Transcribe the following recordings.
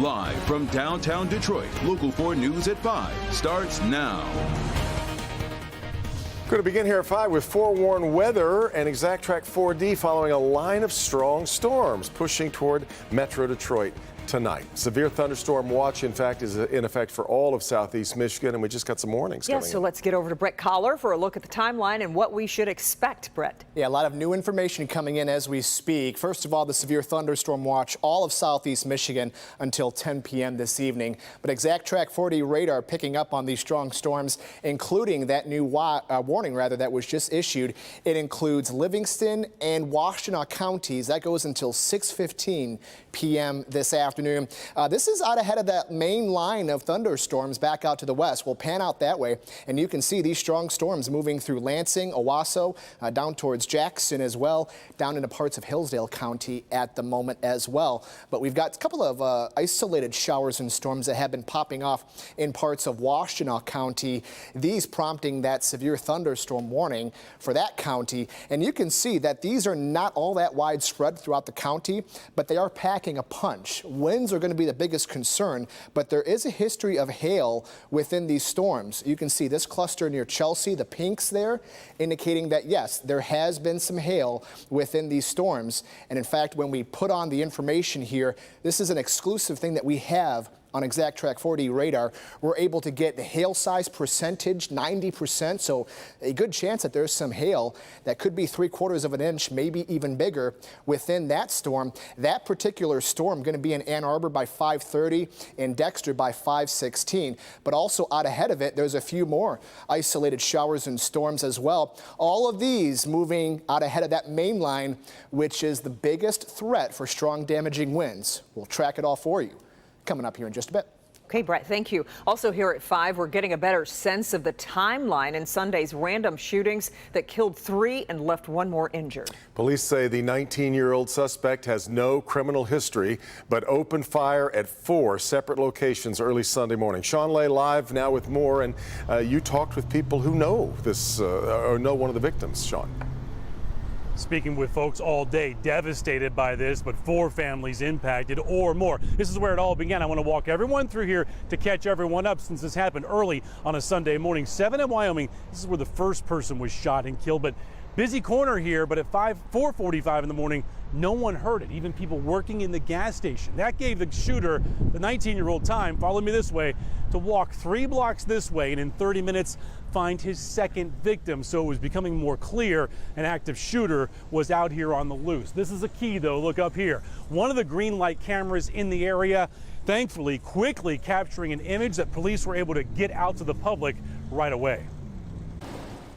Live from downtown Detroit, Local 4 News at 5 starts now. Going to begin here at 5 with forewarned weather and Exact Track 4D following a line of strong storms pushing toward Metro Detroit tonight. Severe thunderstorm watch, in fact, is in effect for all of southeast Michigan, and we just got some warnings coming in. Let's get over to Brett Collar for a look at the timeline and what we should expect, Brett. Yeah, a lot of new information coming in as we speak. First of all, the severe thunderstorm watch, all of southeast Michigan until 10 p.m. this evening. But Exact Track 4D radar picking up on these strong storms, including that new warning that was just issued. It includes Livingston and Washtenaw counties. That goes until 6:15 p.m. this afternoon. This is out ahead of that main line of thunderstorms back out to the west. We'll pan out that way, and you can see these strong storms moving through Lansing, Owasso, down towards Jackson as well, down into parts of Hillsdale County at the moment as well. But we've got a couple of isolated showers and storms that have been popping off in parts of Washtenaw County, these prompting that severe thunderstorm warning for that county. And you can see that these are not all that widespread throughout the county, but they are packing a punch. Winds are going to be the biggest concern, but there is a history of hail within these storms. You can see this cluster near Chelsea, the pinks there, indicating that yes, there has been some hail within these storms. And in fact, when we put on the information here, this is an exclusive thing that we have on Exact Track 4D radar. We're able to get the hail size percentage, 90%, so a good chance that there's some hail that could be 3/4 of an inch, maybe even bigger within that storm. That particular storm going to be in Ann Arbor by 5:30, in Dexter by 5:16, but also out ahead of it, there's a few more isolated showers and storms as well. All of these moving out ahead of that main line, which is the biggest threat for strong damaging winds. We'll track it all for you coming up here in just a bit. Okay, Brett, thank you. Also here at 5, we're getting a better sense of the timeline in Sunday's random shootings that killed 3 and left 1 more injured. Police say the 19-year-old suspect has no criminal history, but opened fire at 4 separate locations early Sunday morning. Sean Lay live now with more, and you talked with people who know this or know one of the victims, Sean. Speaking with folks all day, devastated by this, but 4 families impacted or more. This is where it all began. I want to walk everyone through here to catch everyone up since this happened early on a Sunday morning. 7 in Wyoming. This is where the first person was shot and killed, but busy corner here, but at 4:45 in the morning, no one heard it, even people working in the gas station. That gave the shooter, the 19-year-old, time, follow me this way, to walk 3 blocks this way and in 30 minutes find his second victim. So it was becoming more clear an active shooter was out here on the loose. This is a key though, look up here. One of the green light cameras in the area, thankfully quickly capturing an image that police were able to get out to the public right away.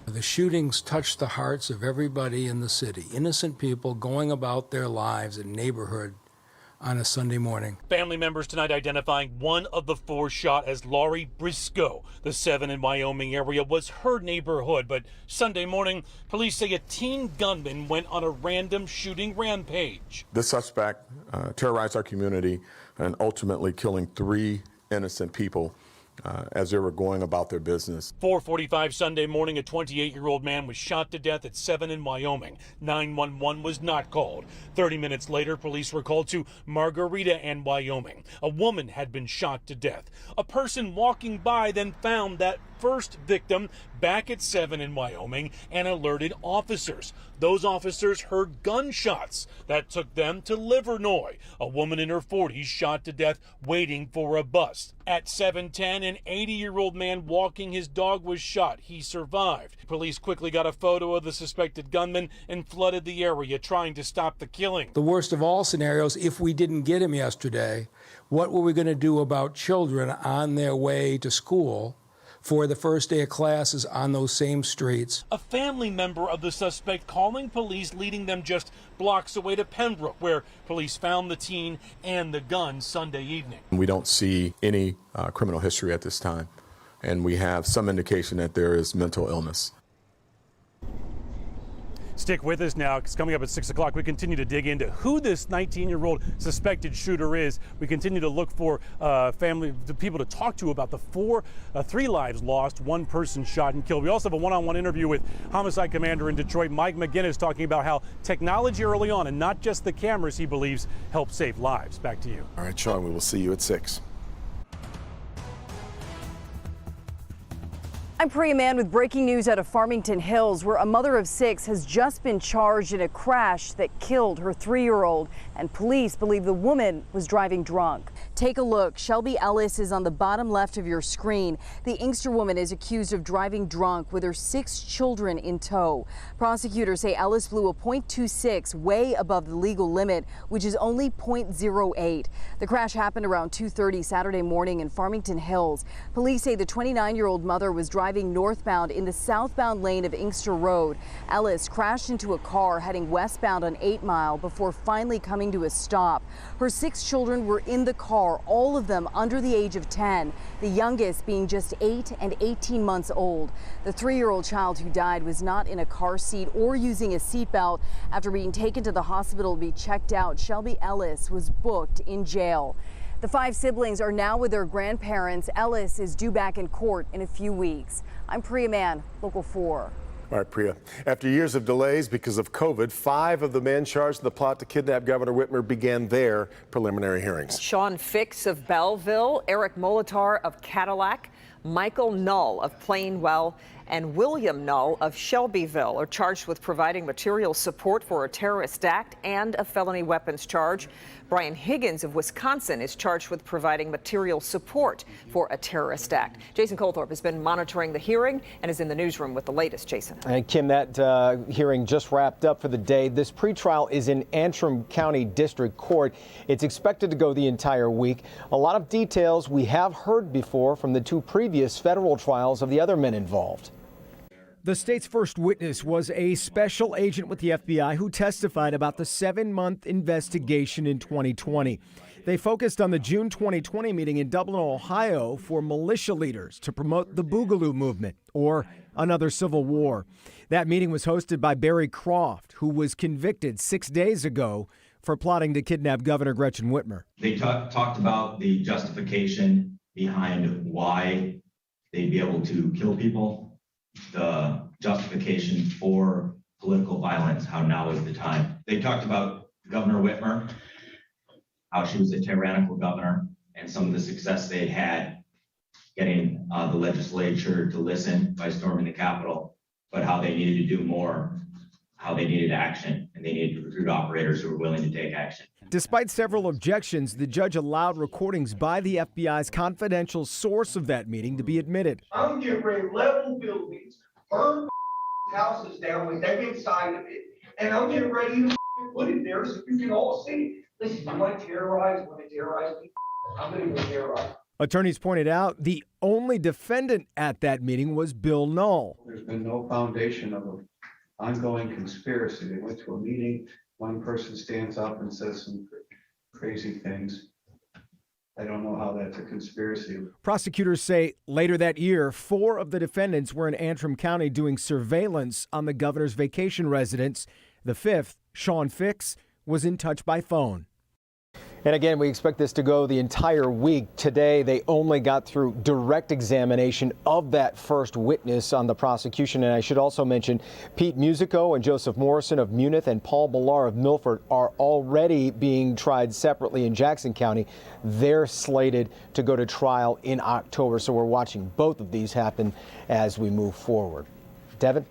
The shootings touched the hearts of everybody in the city. Innocent people going about their lives in neighborhood on a Sunday morning. Family members tonight identifying one of the 4 shot as Laurie Briscoe. The 7 in Wyoming area was her neighborhood, but Sunday morning, police say a teen gunman went on a random shooting rampage. The suspect terrorized our community and ultimately killing 3 innocent people as they were going about their business. 4:45 Sunday morning, a 28-year-old man was shot to death at 7 in Wyoming. 911 was not called. 30 minutes later, police were called to Margarita and Wyoming. A woman had been shot to death. A person walking by then found that first victim back at 7 in Wyoming and alerted officers. Those officers heard gunshots that took them to Livernois. A woman in her 40s shot to death waiting for a bus. At 7:10, an 80-year-old man walking his dog was shot. He survived. Police quickly got a photo of the suspected gunman and flooded the area trying to stop the killing. The worst of all scenarios, if we didn't get him yesterday, what were we going to do about children on their way to school for the first day of classes on those same streets? A family member of the suspect calling police, leading them just blocks away to Pembroke, where police found the teen and the gun Sunday evening. We don't see any criminal history at this time, and we have some indication that there is mental illness. Stick with us now, because coming up at 6 o'clock, we continue to dig into who this 19-year-old suspected shooter is. We continue to look for people to talk to about the 3 lives lost, 1 person shot and killed. We also have a one-on-one interview with homicide commander in Detroit, Mike McGinnis, talking about how technology early on, and not just the cameras, he believes, help save lives. Back to you. All right, Sean, we will see you at 6. I'm Priya Mann with breaking news out of Farmington Hills, where a mother of 6 has just been charged in a crash that killed her 3-year-old, and police believe the woman was driving drunk. Take a look. Shelby Ellis is on the bottom left of your screen. The Inkster woman is accused of driving drunk with her 6 children in tow. Prosecutors say Ellis blew a .26 way above the legal limit, which is only .08. The crash happened around 2:30 Saturday morning in Farmington Hills. Police say the 29-year-old mother was driving northbound in the southbound lane of Inkster Road. Ellis crashed into a car heading westbound on 8 Mile before finally coming to a stop. Her 6 children were in the car, all of them under the age of 10, the youngest being just 8 and 18 months old. The 3-year-old child who died was not in a car seat or using a seatbelt. After being taken to the hospital to be checked out, Shelby Ellis was booked in jail. The 5 siblings are now with their grandparents. Ellis is due back in court in a few weeks. I'm Priya Mann, Local 4. All right, Priya. After years of delays because of COVID, 5 of the men charged in the plot to kidnap Governor Whitmer began their preliminary hearings. Sean Fix of Belleville, Eric Molitor of Cadillac, Michael Null of Plainwell, and William Null of Shelbyville are charged with providing material support for a terrorist act and a felony weapons charge. Brian Higgins of Wisconsin is charged with providing material support for a terrorist act. Jason Colthorpe has been monitoring the hearing and is in the newsroom with the latest. Jason. And Kim, that hearing just wrapped up for the day. This pretrial is in Antrim County District Court. It's expected to go the entire week. A lot of details we have heard before from the 2 previous federal trials of the other men involved. The state's first witness was a special agent with the FBI who testified about the 7-month investigation in 2020. They focused on the June 2020 meeting in Dublin, Ohio for militia leaders to promote the Boogaloo movement, or another civil war. That meeting was hosted by Barry Croft, who was convicted 6 days ago for plotting to kidnap Governor Gretchen Whitmer. They talked about the justification behind why they'd be able to kill people, the justification for political violence, how now is the time. They talked about Governor Whitmer, how she was a tyrannical governor, and some of the success they had getting the legislature to listen by storming the Capitol, but how they needed to do more, how they needed action, and they needed to recruit operators who were willing to take action. Despite several objections, the judge allowed recordings by the FBI's confidential source of that meeting to be admitted. I'm getting ready to level buildings, burn houses down with that inside of it, and I'm getting ready to put it there so you can all see. Listen, you want to terrorize me? I'm going to terrorize. Attorneys pointed out the only defendant at that meeting was Bill Null. There's been no foundation of an ongoing conspiracy. They went to a meeting. One person stands up and says some crazy things. I don't know how that's a conspiracy. Prosecutors say later that year, 4 of the defendants were in Antrim County doing surveillance on the governor's vacation residence. The 5th, Sean Fix, was in touch by phone. And again, we expect this to go the entire week. Today, they only got through direct examination of that first witness on the prosecution. And I should also mention Pete Musico and Joseph Morrison of Munith and Paul Millar of Milford are already being tried separately in Jackson County. They're slated to go to trial in October. So we're watching both of these happen as we move forward. Devin?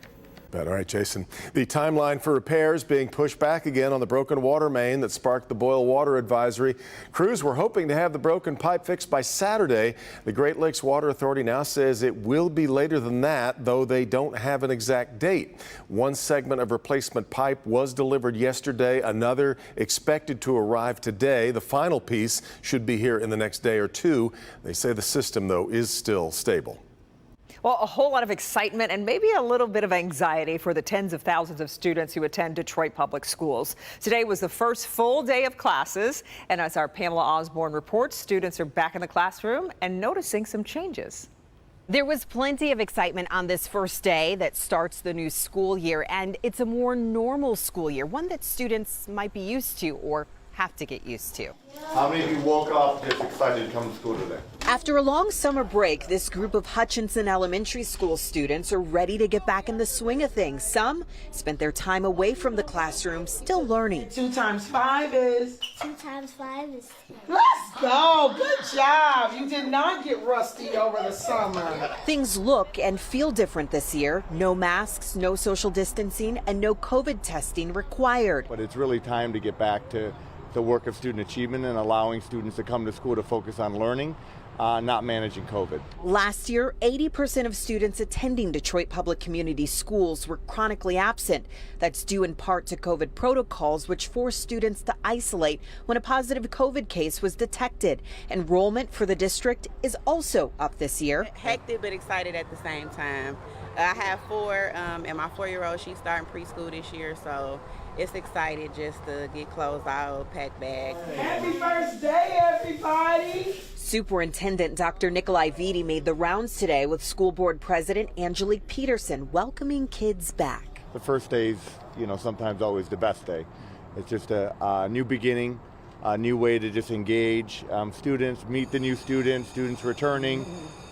All right, Jason. The timeline for repairs being pushed back again on the broken water main that sparked the boil water advisory. Crews were hoping to have the broken pipe fixed by Saturday. The Great Lakes Water Authority now says it will be later than that, though they don't have an exact date. One segment of replacement pipe was delivered yesterday, another expected to arrive today. The final piece should be here in the next day or 2. They say the system, though, is still stable. Well, a whole lot of excitement and maybe a little bit of anxiety for the tens of thousands of students who attend Detroit Public Schools. Today was the first full day of classes, and as our Pamela Osborne reports, students are back in the classroom and noticing some changes. There was plenty of excitement on this first day that starts the new school year, and it's a more normal school year, one that students might be used to or have to get used to. How many of you woke up just excited to come to school today? After a long summer break, this group of Hutchinson Elementary School students are ready to get back in the swing of things. Some spent their time away from the classroom still learning. 2 times 5 is? 2 times 5 is 10. Let's go. Good job. You did not get rusty over the summer. Things look and feel different this year. No masks, no social distancing, and no COVID testing required. But it's really time to get back to the work of student achievement and allowing students to come to school to focus on learning, not managing COVID. Last year, 80% of students attending Detroit Public Community Schools were chronically absent. That's due in part to COVID protocols, which forced students to isolate when a positive COVID case was detected. Enrollment for the district is also up this year. Hectic but excited at the same time. I have 4, and my 4-year-old, she's starting preschool this year, so it's excited just to get clothes out, pack bags. Happy first day, everybody. Superintendent Dr. Nikolai Vitti made the rounds today with School Board President Angelique Peterson welcoming kids back. The first day's, sometimes always the best day. It's just a new beginning, a new way to just engage students, meet the new students returning.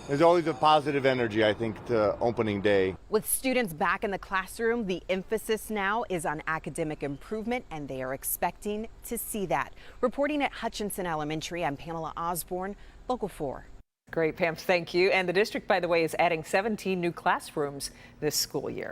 There's always a positive energy, I think, to opening day. With students back in the classroom, the emphasis now is on academic improvement, and they are expecting to see that. Reporting at Hutchinson Elementary, I'm Pamela Osborne, Local 4. Great, Pam, thank you. And the district, by the way, is adding 17 new classrooms this school year.